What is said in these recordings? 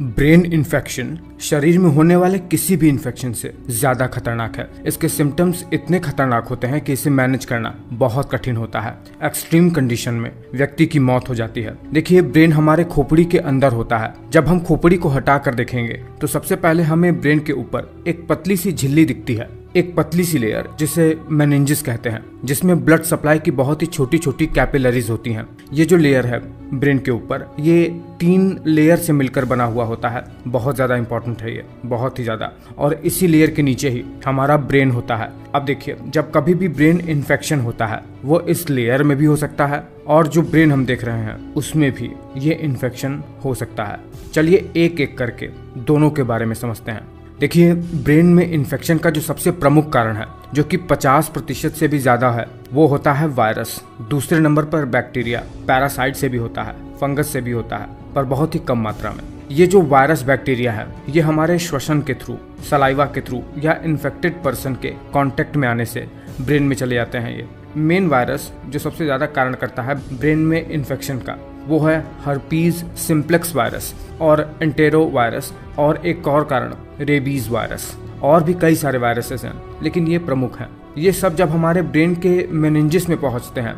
Brain infection शरीर में होने वाले किसी भी इन्फेक्शन से ज्यादा खतरनाक है। इसके सिम्टम्स इतने खतरनाक होते हैं कि इसे मैनेज करना बहुत कठिन होता है। एक्सट्रीम कंडीशन में व्यक्ति की मौत हो जाती है। देखिए, ब्रेन हमारे खोपड़ी के अंदर होता है। जब हम खोपड़ी को हटा कर देखेंगे तो सबसे पहले हमें ब्रेन के ऊपर एक पतली सी झिल्ली दिखती है, एक पतली सी लेयर जिसे मेनिंजेस कहते हैं, जिसमें ब्लड सप्लाई की बहुत ही छोटी छोटी कैपिलरीज होती हैं। ये जो लेयर है ब्रेन के ऊपर, ये 3 लेयर से मिलकर बना हुआ होता है। बहुत ज्यादा इंपॉर्टेंट है ये, बहुत ही ज्यादा। और इसी लेयर के नीचे ही हमारा ब्रेन होता है। अब देखिए, जब कभी भी ब्रेन इन्फेक्शन होता है वो इस लेयर में भी हो सकता है और जो ब्रेन हम देख रहे हैं उसमें भी ये इन्फेक्शन हो सकता है। चलिए एक एक करके दोनों के बारे में समझते हैं। देखिए, ब्रेन में इन्फेक्शन का जो सबसे प्रमुख कारण है, जो कि 50% से भी ज्यादा है, वो होता है वायरस। दूसरे नंबर पर बैक्टीरिया, पैरासाइट से भी होता है, फंगस से भी होता है, पर बहुत ही कम मात्रा में। ये जो वायरस बैक्टीरिया है, ये हमारे श्वसन के थ्रू, सलाइवा के थ्रू या इन्फेक्टेड पर्सन के कांटेक्ट में आने से ब्रेन में चले जाते हैं। ये मेन वायरस जो सबसे ज्यादा कारण करता है ब्रेन में इन्फेक्शन का, वो है हर्पीज सिम्प्लेक्स वायरस और एंटेरो वायरस, और एक और कारण रेबीज वायरस। और भी कई सारे वायरसेस हैं, लेकिन ये प्रमुख हैं। ये सब जब हमारे ब्रेन के मेनिंजेस में पहुंचते हैं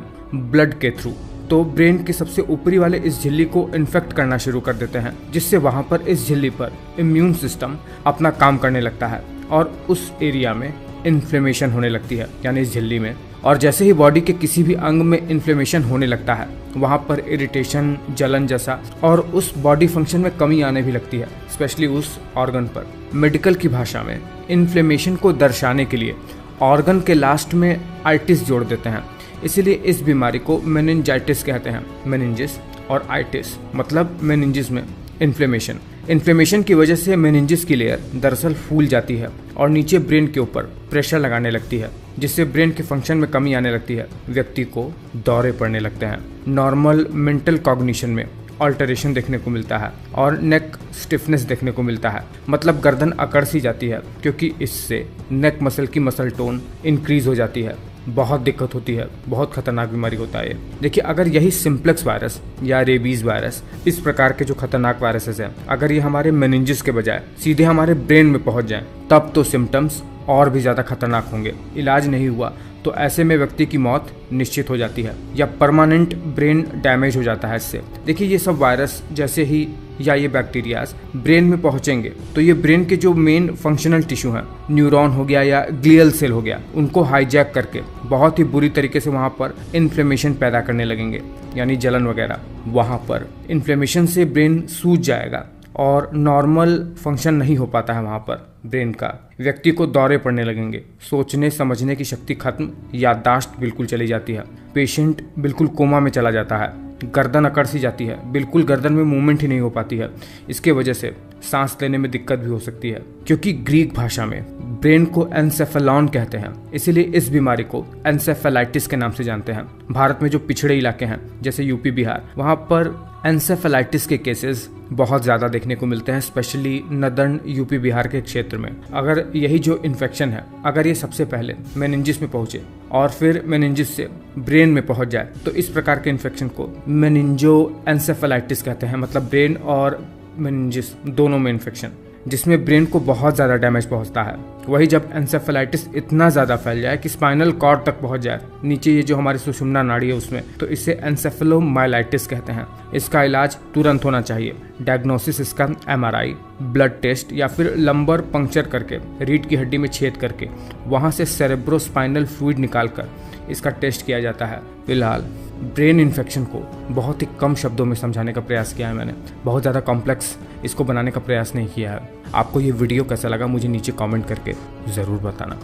ब्लड के थ्रू, तो ब्रेन के सबसे ऊपरी वाले इस झिल्ली को इन्फेक्ट करना शुरू कर देते हैं, जिससे वहां पर इस झिल्ली पर इम्यून सिस्टम अपना काम करने लगता है और उस एरिया में इन्फ्लेमेशन होने लगती है, यानी इस झिल्ली में। और जैसे ही बॉडी के किसी भी अंग में इन्फ्लेमेशन होने लगता है, वहां पर इरिटेशन, जलन जैसा, और उस बॉडी फंक्शन में कमी आने भी लगती है, स्पेशली उस ऑर्गन पर। मेडिकल की भाषा में इन्फ्लेमेशन को दर्शाने के लिए ऑर्गन के लास्ट में आइटिस जोड़ देते हैं। इसीलिए इस बीमारी को मेनिंजाइटिस कहते हैं। मेनिंजिस और आइटिस मतलब मेनिंजिस में इन्फ्लेमेशन। इन्फ्लेमेशन की वजह से मेनिंजिस की लेयर दरअसल फूल जाती है और नीचे ब्रेन के ऊपर प्रेशर लगाने लगती है, जिससे ब्रेन के फंक्शन में कमी आने लगती है। व्यक्ति को दौरे पड़ने लगते हैं। नॉर्मल मेंटल कॉग्निशन में ऑल्टरेशन देखने को मिलता है और नेक स्टिफनेस देखने को मिलता है, मतलब गर्दन अकड़ सी जाती है, क्योंकि इससे नेक मसल की मसल टोन इंक्रीज हो जाती है। बहुत दिक्कत होती है, बहुत खतरनाक बीमारी होता है ये। देखिए, अगर यही सिम्प्लेक्स वायरस या रेबीज वायरस, इस प्रकार के जो खतरनाक वायरसेस हैं, अगर ये हमारे मेनिंजेस के बजाय सीधे हमारे ब्रेन में पहुंच जाएं, तब तो सिम्टम्स और भी ज्यादा खतरनाक होंगे। इलाज नहीं हुआ तो ऐसे में व्यक्ति की मौत निश्चित हो जाती है या परमानेंट ब्रेन डैमेज हो जाता है इससे। देखिए, ये सब वायरस जैसे ही या ये बैक्टीरियाज ब्रेन में पहुंचेंगे तो ये ब्रेन के जो मेन फंक्शनल टिश्यू हैं, न्यूरॉन हो गया या ग्लियल सेल हो गया, उनको हाईजैक करके बहुत ही बुरी तरीके से वहां पर इन्फ्लेमेशन पैदा करने लगेंगे, यानी जलन वगैरह। वहां पर इन्फ्लेमेशन से ब्रेन सूज जाएगा और नॉर्मल फंक्शन नहीं हो पाता है वहां पर ब्रेन का। व्यक्ति को दौरे पड़ने लगेंगे, सोचने समझने की शक्ति खत्म, याददाश्त बिल्कुल चली जाती है, पेशेंट बिल्कुल कोमा में चला जाता है, गर्दन अकड़ सी जाती है, बिल्कुल गर्दन में मूवमेंट ही नहीं हो पाती है। इसके वजह से सांस लेने में दिक्कत भी हो सकती है, क्योंकि ग्रीक भाषा में ब्रेन को एनसेफेलॉन कहते हैं, इसीलिए इस बीमारी को एनसेफेलाइटिस के नाम से जानते हैं। भारत में जो पिछड़े इलाके हैं जैसे यूपी, बिहार, वहां पर एनसेफेलाइटिस के केसेस बहुत ज्यादा देखने को मिलते हैं, स्पेशली नदर्न यूपी बिहार के क्षेत्र में। अगर यही जो इन्फेक्शन है, अगर ये सबसे पहले मेनिंजिस में पहुंचे और फिर मेनिंजिस से ब्रेन में पहुंच जाए, तो इस प्रकार के इन्फेक्शन को मेनिंजो एनसेफेलाइटिस कहते हैं, मतलब ब्रेन और मेनिंजिस दोनों में इन्फेक्शन, जिसमें ब्रेन को बहुत ज़्यादा डैमेज पहुंचता है। वही जब एंसेफेलाइटिस इतना ज़्यादा फैल जाए कि स्पाइनल कॉर्ड तक पहुंच जाए, नीचे ये जो हमारी सुषुम्ना नाड़ी है उसमें, तो इसे एंसेफेलोमाइलाइटिस कहते हैं। इसका इलाज तुरंत होना चाहिए। डायग्नोसिस इसका MRI, ब्लड टेस्ट या फिर लंबर पंक्चर करके रीढ़ की हड्डी में छेद करके वहाँ से सेरेब्रोस्पाइनल फ्लूइड निकाल कर इसका टेस्ट किया जाता है। फिलहाल ब्रेन इन्फेक्शन को बहुत ही कम शब्दों में समझाने का प्रयास किया है मैंने, बहुत ज़्यादा कॉम्प्लेक्स इसको बनाने का प्रयास नहीं किया है। आपको ये वीडियो कैसा लगा मुझे नीचे कमेंट करके ज़रूर बताना।